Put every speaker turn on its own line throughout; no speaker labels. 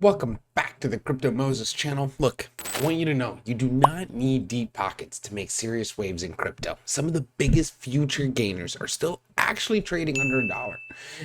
Welcome back to the Crypto Moses channel. Look, I want you to know you do not need deep pockets to make serious waves in crypto. Some of the biggest future gainers are still actually trading under a dollar,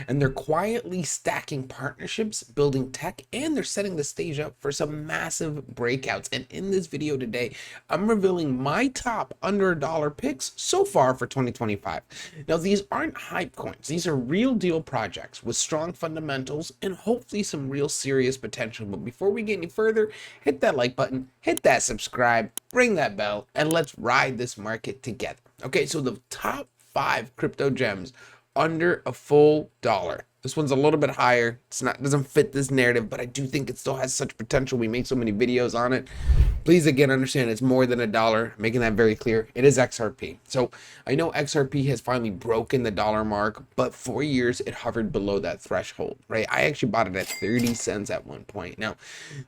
and they're quietly stacking partnerships, building tech, and they're setting the stage up for some massive breakouts. And in this video today, I'm revealing my top under a dollar picks so far for 2025. Now, these aren't hype coins. These are real deal projects with strong fundamentals and hopefully some real serious potential. But before we get any further, hit that like button, hit that subscribe, ring that bell, and let's ride this market together. Okay, so the top 5 crypto gems under a full dollar. This one's a little bit higher. Doesn't fit this narrative, but I do think it still has such potential. We made so many videos on it. Please again understand it's more than a dollar, making that very clear. It is XRP. So I know XRP has finally broken the dollar mark, but for years it hovered below that threshold, right? I actually bought it at 30 cents at one point. Now,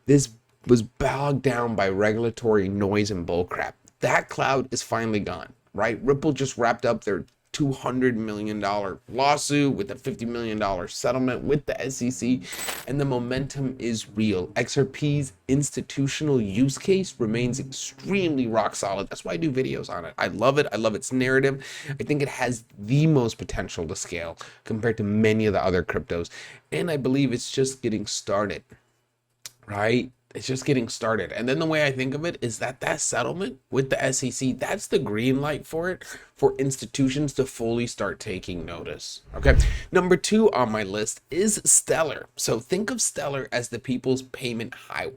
this was bogged down by regulatory noise and bullcrap. That cloud is finally gone, right? Ripple just wrapped up their $200 million lawsuit with a $50 million settlement with the SEC, and the momentum is real. XRP's institutional use case remains extremely rock solid. That's why I do videos on it. I love it. I love its narrative. I think it has the most potential to scale compared to many of the other cryptos, and I believe it's just getting started, right? It's just getting started. And then the way I think of it is that settlement with the SEC, that's the green light for it, for institutions to fully start taking notice. Okay. Number 2 on my list is Stellar. So think of Stellar as the people's payment highway.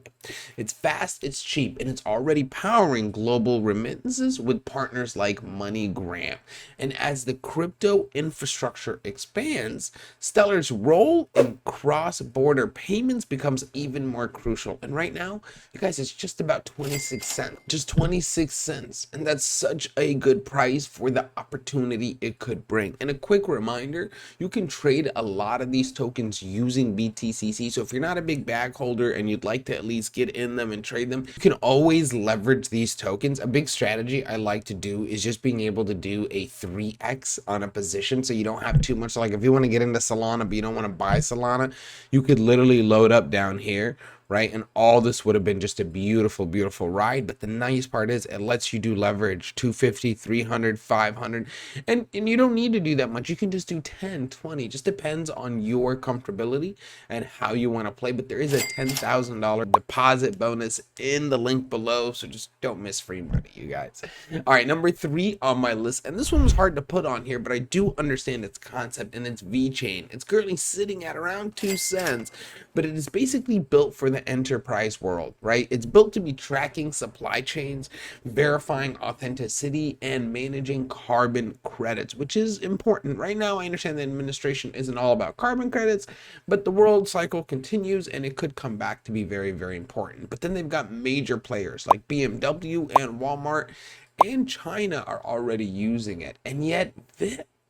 It's fast, it's cheap, and it's already powering global remittances with partners like MoneyGram. And as the crypto infrastructure expands, Stellar's role in cross-border payments becomes even more crucial. And right now, you guys, it's just about 26 cents, just 26 cents. And that's such a good price for the opportunity it could bring. And a quick reminder, you can trade a lot of these tokens using BTCC. So if you're not a big bag holder and you'd like to at least get in them and trade them, you can always leverage these tokens. A big strategy I like to do is just being able to do a 3x on a position, so you don't have too much. Like if you want to get into Solana but you don't want to buy Solana, you could literally load up down here, right? And all this would have been just a beautiful, beautiful ride. But the nice part is it lets you do leverage 250, 300, 500. And you don't need to do that much. You can just do 10, 20. Just depends on your comfortability and how you want to play. But there is a $10,000 deposit bonus in the link below. So just don't miss free money, you guys. All right, number 3 on my list. And this one was hard to put on here, but I do understand its concept, and it's Vchain. It's currently sitting at around 2 cents, but it is basically built for the enterprise world, right? It's built to be tracking supply chains, verifying authenticity, and managing carbon credits, which is important. Right now, I understand the administration isn't all about carbon credits, but the world cycle continues and it could come back to be very, very important. But then they've got major players like BMW and Walmart and China are already using it. And yet,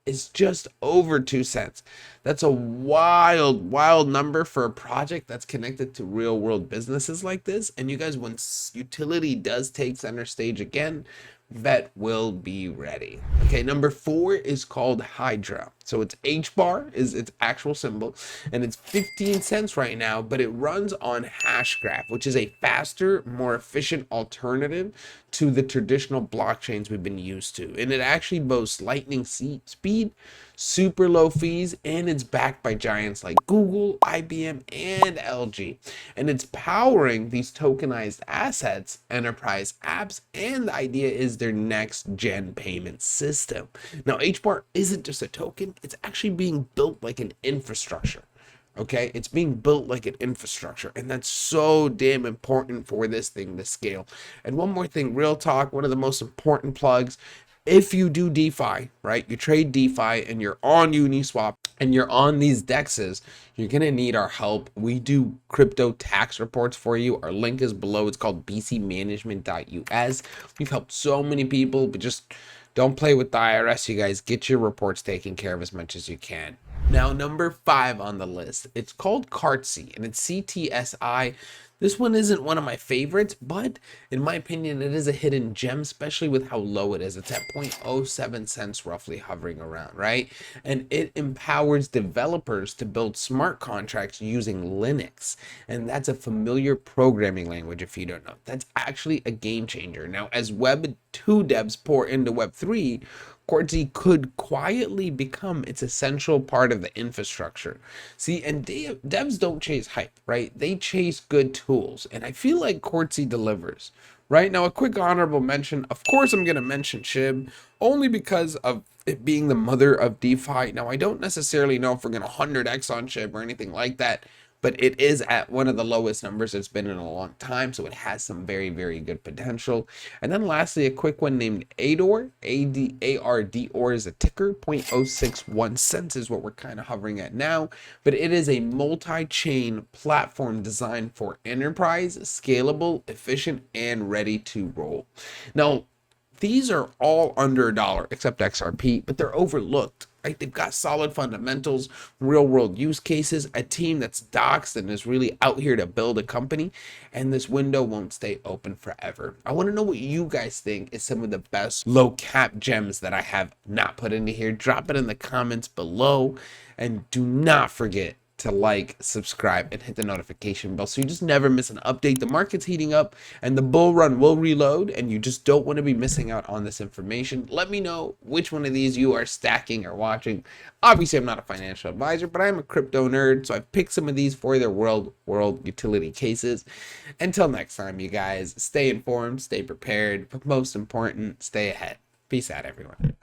is just over 2 cents. That's a wild, wild number for a project that's connected to real world businesses like this. And you guys, when utility does take center stage again, Vet will be ready. Okay, number 4 is called Hedera. So it's H bar is its actual symbol, and it's 15 cents right now, but it runs on Hashgraph, which is a faster, more efficient alternative to the traditional blockchains we've been used to. And it actually boasts lightning speed, super low fees, and it's backed by giants like Google, IBM, and LG. And it's powering these tokenized assets, enterprise apps, and the idea is their next gen payment system. Now, HBAR isn't just a token, it's actually being built like an infrastructure. Okay, it's being built like an infrastructure, and that's so damn important for this thing to scale. And one more thing, real talk, one of the most important plugs. If you do DeFi, right, you trade DeFi and you're on Uniswap and you're on these DEXs, you're going to need our help. We do crypto tax reports for you. Our link is below. It's called bcmanagement.us. We've helped so many people, but just don't play with the IRS, you guys. Get your reports taken care of as much as you can. Now, number 5 on the list, it's called Cartsy and it's CTSI. This one isn't one of my favorites, but in my opinion, it is a hidden gem, especially with how low it is. It's at 0.07 cents roughly hovering around, right? And it empowers developers to build smart contracts using Linux. And that's a familiar programming language if you don't know. That's actually a game changer. Now, as Web 2 devs pour into Web 3, Quartzy could quietly become its essential part of the infrastructure. See, and devs don't chase hype, right? They chase good tools, and I feel like Quartzy delivers. Right now, a quick honorable mention. Of course, I'm going to mention SHIB only because of it being the mother of DeFi. Now, I don't necessarily know if we're going to 100x on SHIB or anything like that, but it is at one of the lowest numbers it's been in a long time, so it has some very, very good potential. And then lastly, a quick one named ADOR, ADARDOR is a ticker, 0.061 cents is what we're kind of hovering at now, but it is a multi-chain platform designed for enterprise, scalable, efficient, and ready to roll. Now, these are all under $1 except XRP, but they're overlooked. Right? They've got solid fundamentals, real world use cases, a team that's doxed and is really out here to build a company, and this window won't stay open forever. I want to know what you guys think is some of the best low cap gems that I have not put into here. Drop it in the comments below, and do not forget to like, subscribe, and hit the notification bell so you just never miss an update. The market's heating up and the bull run will reload, and you just don't want to be missing out on this information. Let me know which one of these you are stacking or watching. Obviously, I'm not a financial advisor, but I'm a crypto nerd, so I've picked some of these for their world utility cases. Until next time, you guys, stay informed, stay prepared, but most important, stay ahead. Peace out, everyone.